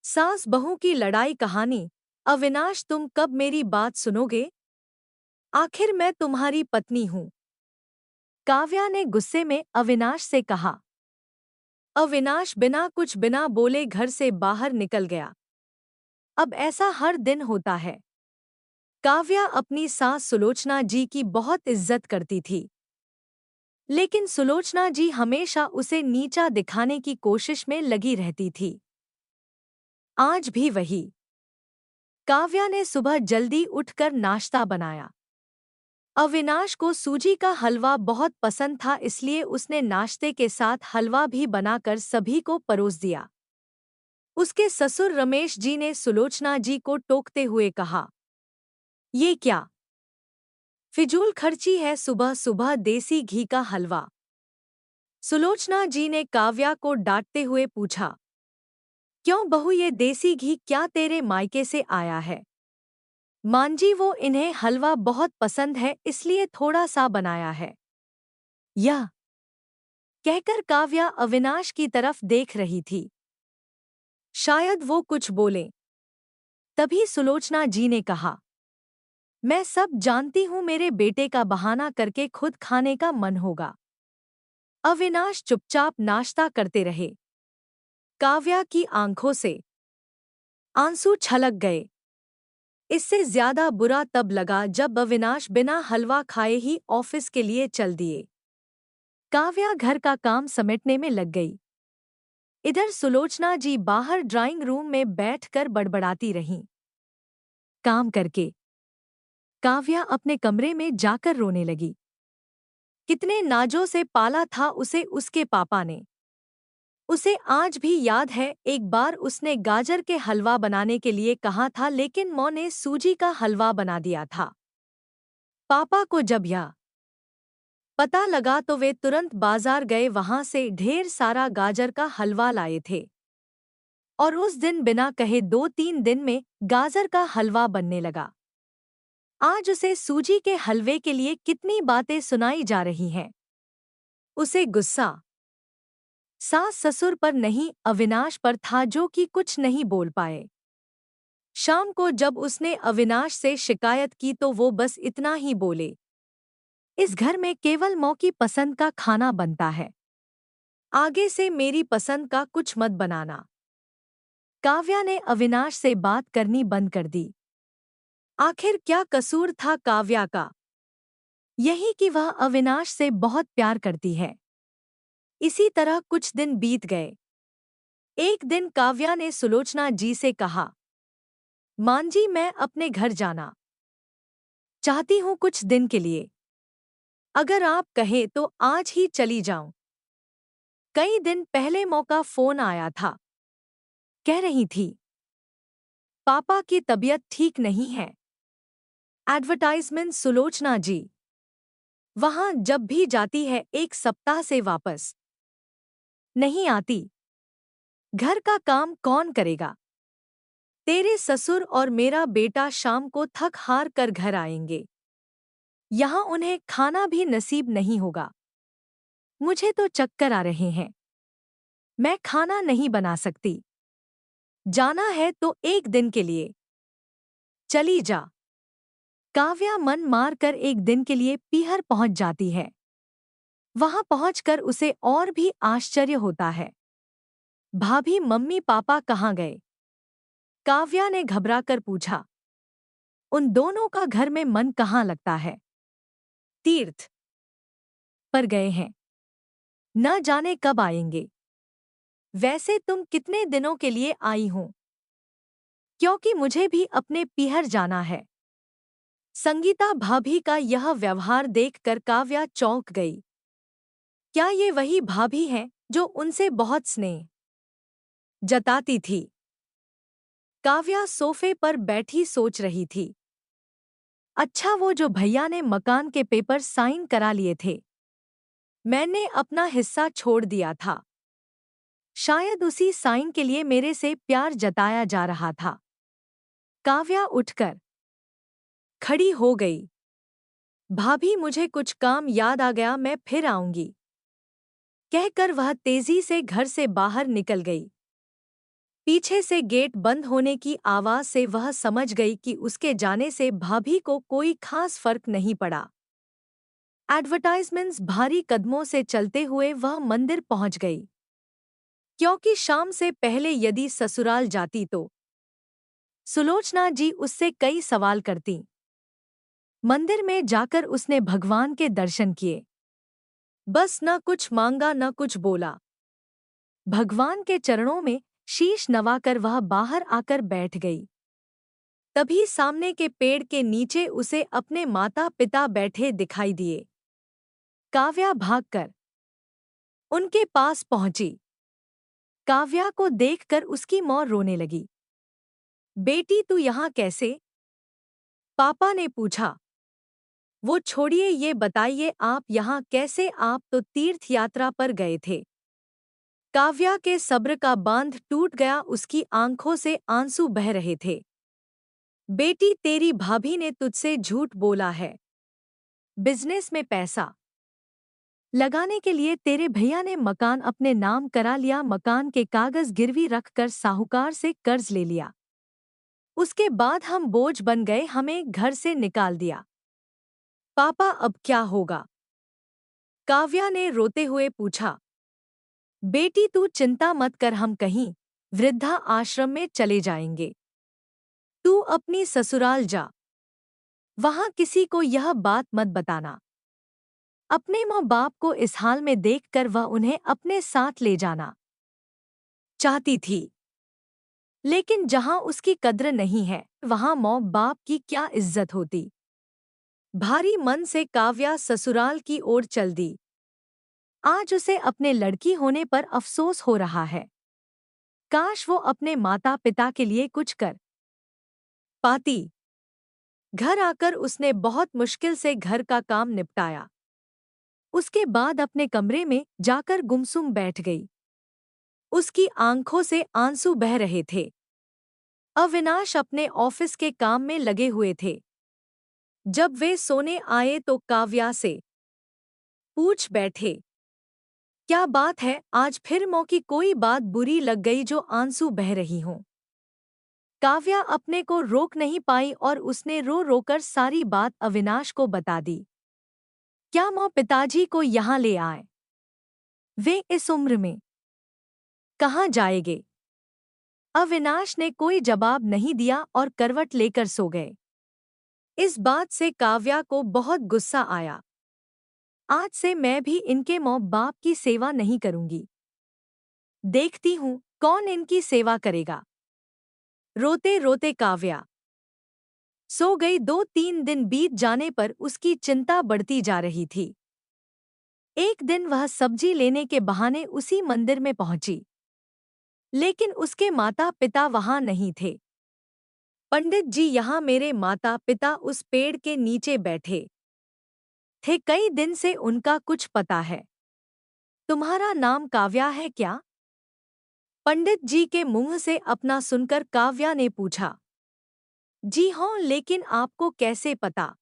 सास बहू की लड़ाई कहानी। अविनाश, तुम कब मेरी बात सुनोगे? आखिर मैं तुम्हारी पत्नी हूं। काव्या ने गुस्से में अविनाश से कहा। अविनाश बिना बोले घर से बाहर निकल गया। अब ऐसा हर दिन होता है। काव्या अपनी सास सुलोचना जी की बहुत इज्जत करती थी, लेकिन सुलोचना जी हमेशा उसे नीचा दिखाने की कोशिश में लगी रहती थी। आज भी वही। काव्या ने सुबह जल्दी उठकर नाश्ता बनाया। अविनाश को सूजी का हलवा बहुत पसंद था, इसलिए उसने नाश्ते के साथ हलवा भी बनाकर सभी को परोस दिया। उसके ससुर रमेश जी ने सुलोचना जी को टोकते हुए कहा, ये क्या फिजूल खर्ची है, सुबह सुबह देसी घी का हलवा। सुलोचना जी ने काव्या को डांटते हुए पूछा, क्यों बहू, ये देसी घी क्या तेरे मायके से आया है? मांजी, वो इन्हें हलवा बहुत पसंद है, इसलिए थोड़ा सा बनाया है। यह कहकर काव्या अविनाश की तरफ देख रही थी। शायद वो कुछ बोले। तभी सुलोचना जी ने कहा, मैं सब जानती हूं, मेरे बेटे का बहाना करके खुद खाने का मन होगा। अविनाश चुपचाप नाश्ता करते रहे। काव्या की आंखों से आंसू छलक गए। इससे ज्यादा बुरा तब लगा जब अविनाश बिना हलवा खाए ही ऑफिस के लिए चल दिए। काव्या घर का काम समेटने में लग गई। इधर सुलोचना जी बाहर ड्राइंग रूम में बैठकर बड़बड़ाती रहीं। काम करके काव्या अपने कमरे में जाकर रोने लगी। कितने नाजों से पाला था उसे उसके पापा ने। उसे आज भी याद है, एक बार उसने गाजर के हलवा बनाने के लिए कहा था, लेकिन माँ ने सूजी का हलवा बना दिया था। पापा को जब यह पता लगा तो वे तुरंत बाजार गए, वहां से ढेर सारा गाजर का हलवा लाए थे। और उस दिन बिना कहे 2-3 दिन में गाजर का हलवा बनने लगा। आज उसे सूजी के हलवे के लिए कितनी बातें सुनाई जा रही हैं। उसे गुस्सा सास ससुर पर नहीं, अविनाश पर था, जो कि कुछ नहीं बोल पाए। शाम को जब उसने अविनाश से शिकायत की तो वो बस इतना ही बोले, इस घर में केवल माँ की पसंद का खाना बनता है, आगे से मेरी पसंद का कुछ मत बनाना। काव्या ने अविनाश से बात करनी बंद कर दी। आखिर क्या कसूर था काव्या का? यही कि वह अविनाश से बहुत प्यार करती है। इसी तरह कुछ दिन बीत गए। एक दिन काव्या ने सुलोचना जी से कहा, मांजी, मैं अपने घर जाना चाहती हूँ कुछ दिन के लिए। अगर आप कहें तो आज ही चली जाऊं। कई दिन पहले मौका फोन आया था। कह रही थी, पापा की तबीयत ठीक नहीं है। एडवर्टाइजमेंट सुलोचना जी वहां जब भी जाती है 1 सप्ताह से वापस नहीं आती। घर का काम कौन करेगा? तेरे ससुर और मेरा बेटा शाम को थक हार कर घर आएंगे। यहाँ उन्हें खाना भी नसीब नहीं होगा। मुझे तो चक्कर आ रहे हैं। मैं खाना नहीं बना सकती। जाना है तो एक दिन के लिए चली जा। काव्या मन मार कर एक दिन के लिए पीहर पहुंच जाती है। वहां पहुंचकर उसे और भी आश्चर्य होता है। भाभी, मम्मी पापा कहाँ गए? काव्या ने घबराकर पूछा। उन दोनों का घर में मन कहाँ लगता है? तीर्थ पर गए हैं। न जाने कब आएंगे। वैसे तुम कितने दिनों के लिए आई हो? क्योंकि मुझे भी अपने पीहर जाना है। संगीता भाभी का यह व्यवहार देखकर काव्या चौंक गई। क्या ये वही भाभी हैं जो उनसे बहुत स्नेह जताती थी? काव्या सोफे पर बैठी सोच रही थी। अच्छा, वो जो भैया ने मकान के पेपर साइन करा लिए थे, मैंने अपना हिस्सा छोड़ दिया था। शायद उसी साइन के लिए मेरे से प्यार जताया जा रहा था। काव्या उठकर खड़ी हो गई। भाभी, मुझे कुछ काम याद आ गया, मैं फिर आऊंगी, कहकर वह तेजी से घर से बाहर निकल गई। पीछे से गेट बंद होने की आवाज से वह समझ गई कि उसके जाने से भाभी को कोई खास फर्क नहीं पड़ा। एडवर्टाइजमेंट्स भारी कदमों से चलते हुए वह मंदिर पहुंच गई, क्योंकि शाम से पहले यदि ससुराल जाती तो सुलोचना जी उससे कई सवाल करती। मंदिर में जाकर उसने भगवान के दर्शन किए। बस न कुछ मांगा न कुछ बोला। भगवान के चरणों में शीश नवाकर वह बाहर आकर बैठ गई। तभी सामने के पेड़ के नीचे उसे अपने माता पिता बैठे दिखाई दिए। काव्या भागकर उनके पास पहुंची। काव्या को देखकर उसकी मां रोने लगी। बेटी तू यहाँ कैसे? पापा ने पूछा। वो छोड़िए, ये बताइए आप यहाँ कैसे? आप तो तीर्थ यात्रा पर गए थे। काव्या के सब्र का बांध टूट गया, उसकी आंखों से आंसू बह रहे थे। बेटी तेरी भाभी ने तुझसे झूठ बोला है। बिजनेस में पैसा लगाने के लिए तेरे भैया ने मकान अपने नाम करा लिया। मकान के कागज गिरवी रखकर साहूकार से कर्ज ले लिया। उसके बाद हम बोझ बन गए, हमें घर से निकाल दिया। पापा अब क्या होगा? काव्या ने रोते हुए पूछा। बेटी तू चिंता मत कर, हम कहीं वृद्धा आश्रम में चले जाएंगे। तू अपनी ससुराल जा, वहां किसी को यह बात मत बताना। अपने माँ बाप को इस हाल में देखकर वह उन्हें अपने साथ ले जाना चाहती थी, लेकिन जहां उसकी कद्र नहीं है वहां माँ बाप की क्या इज्जत होती। भारी मन से काव्या ससुराल की ओर चल दी। आज उसे अपने लड़की होने पर अफसोस हो रहा है। काश वो अपने माता पिता के लिए कुछ कर पाती। घर आकर उसने बहुत मुश्किल से घर का काम निपटाया। उसके बाद अपने कमरे में जाकर गुमसुम बैठ गई। उसकी आंखों से आंसू बह रहे थे। अविनाश अपने ऑफिस के काम में लगे हुए थे। जब वे सोने आए तो काव्या से पूछ बैठे, क्या बात है, आज फिर माँ की कोई बात बुरी लग गई जो आंसू बह रही हों? काव्या अपने को रोक नहीं पाई और उसने रो रोकर सारी बात अविनाश को बता दी। क्या माँ पिताजी को यहाँ ले आए? वे इस उम्र में कहाँ जाएंगे? अविनाश ने कोई जवाब नहीं दिया और करवट लेकर सो गए। इस बात से काव्या को बहुत गुस्सा आया। आज से मैं भी इनके माँ बाप की सेवा नहीं करूंगी। देखती हूँ कौन इनकी सेवा करेगा। रोते रोते काव्या सो गई। 2-3 दिन बीत जाने पर उसकी चिंता बढ़ती जा रही थी। एक दिन वह सब्जी लेने के बहाने उसी मंदिर में पहुंची, लेकिन उसके माता पिता वहां नहीं थे। पंडित जी, यहाँ मेरे माता पिता उस पेड़ के नीचे बैठे थे, कई दिन से उनका कुछ पता है। तुम्हारा नाम काव्या है क्या? पंडित जी के मुंह से अपना सुनकर काव्या ने पूछा। जी हाँ, लेकिन आपको कैसे पता?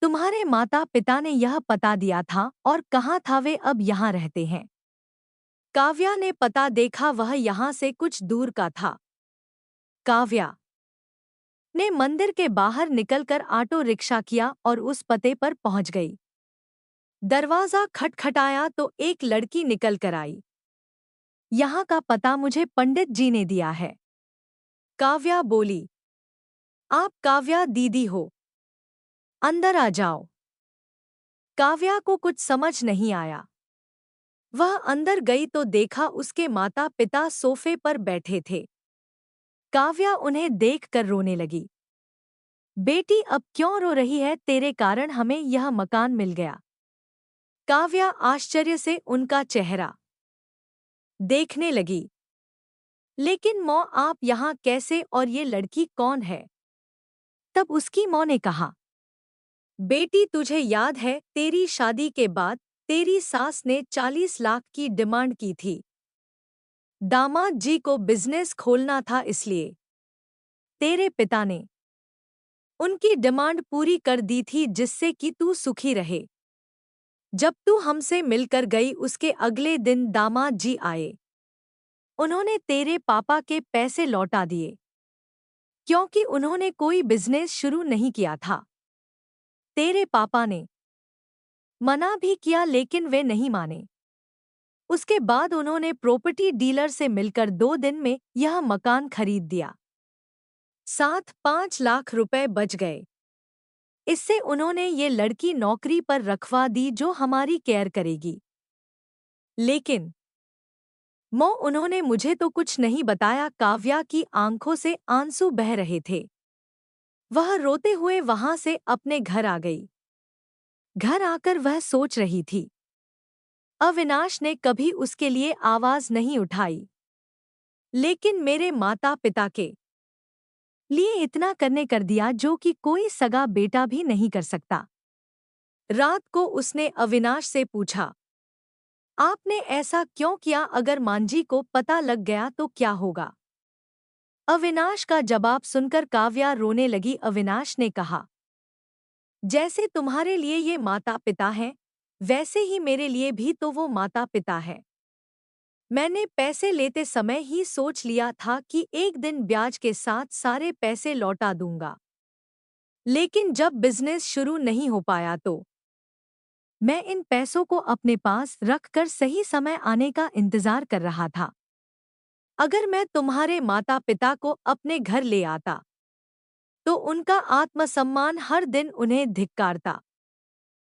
तुम्हारे माता पिता ने यह पता दिया था। और कहाँ था वे? अब यहाँ रहते हैं। काव्या ने पता देखा, वह यहाँ से कुछ दूर का था। काव्या ने मंदिर के बाहर निकलकर ऑटो रिक्शा किया और उस पते पर पहुंच गई। दरवाजा खटखटाया तो एक लड़की निकल कर आई। यहाँ का पता मुझे पंडित जी ने दिया है। काव्या बोली। आप काव्या दीदी हो? अंदर आ जाओ। काव्या को कुछ समझ नहीं आया। वह अंदर गई तो देखा उसके माता पिता सोफे पर बैठे थे। काव्या उन्हें देखकर रोने लगी। बेटी अब क्यों रो रही है? तेरे कारण हमें यह मकान मिल गया। काव्या आश्चर्य से उनका चेहरा देखने लगी। लेकिन माँ, आप यहाँ कैसे? और ये लड़की कौन है? तब उसकी माँ ने कहा, बेटी तुझे याद है तेरी शादी के बाद तेरी सास ने 40 लाख की डिमांड की थी। दामाद जी को बिजनेस खोलना था, इसलिए तेरे पिता ने उनकी डिमांड पूरी कर दी थी, जिससे कि तू सुखी रहे। जब तू हमसे मिलकर गई उसके अगले दिन दामाद जी आए। उन्होंने तेरे पापा के पैसे लौटा दिए क्योंकि उन्होंने कोई बिजनेस शुरू नहीं किया था। तेरे पापा ने मना भी किया लेकिन वे नहीं माने। उसके बाद उन्होंने प्रॉपर्टी डीलर से मिलकर 2 दिन में यह मकान खरीद दिया। साथ 5 लाख रुपए बच गए। इससे उन्होंने ये लड़की नौकरी पर रखवा दी जो हमारी केयर करेगी। लेकिन उन्होंने मुझे तो कुछ नहीं बताया। काव्या की आंखों से आंसू बह रहे थे। वह रोते हुए वहां से अपने घर आ गई। घर आकर वह सोच रही थी। अविनाश ने कभी उसके लिए आवाज नहीं उठाई, लेकिन मेरे माता पिता के लिए इतना करने कर दिया जो कि कोई सगा बेटा भी नहीं कर सकता। रात को उसने अविनाश से पूछा, आपने ऐसा क्यों किया? अगर मांझी को पता लग गया तो क्या होगा? अविनाश का जवाब सुनकर काव्या रोने लगी। अविनाश ने कहा, जैसे तुम्हारे लिए ये माता पिता हैं, वैसे ही मेरे लिए भी तो वो माता पिता है। मैंने पैसे लेते समय ही सोच लिया था कि एक दिन ब्याज के साथ सारे पैसे लौटा दूंगा। लेकिन जब बिजनेस शुरू नहीं हो पाया तो मैं इन पैसों को अपने पास रखकर सही समय आने का इंतजार कर रहा था। अगर मैं तुम्हारे माता पिता को अपने घर ले आता तो उनका आत्मसम्मान हर दिन उन्हें धिक्कारता।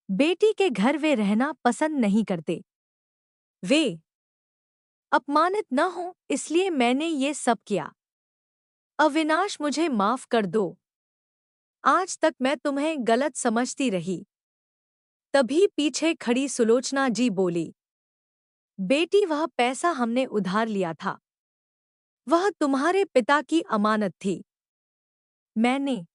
बेटी के घर वे रहना पसंद नहीं करते। वे अपमानित न हो इसलिए मैंने ये सब किया। अविनाश, मुझे माफ कर दो। आज तक मैं तुम्हें गलत समझती रही। तभी पीछे खड़ी सुलोचना जी बोली, बेटी वह पैसा हमने उधार लिया था। वह तुम्हारे पिता की अमानत थी। मैंने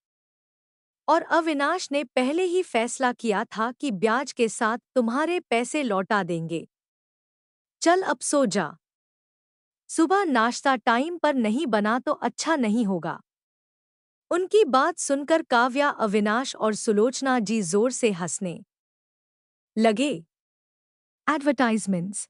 और अविनाश ने पहले ही फैसला किया था कि ब्याज के साथ तुम्हारे पैसे लौटा देंगे। चल अब सो जा। सुबह नाश्ता टाइम पर नहीं बना तो अच्छा नहीं होगा। उनकी बात सुनकर काव्या, अविनाश और सुलोचना जी जोर से हंसने लगे। एडवर्टाइजमेंट्स।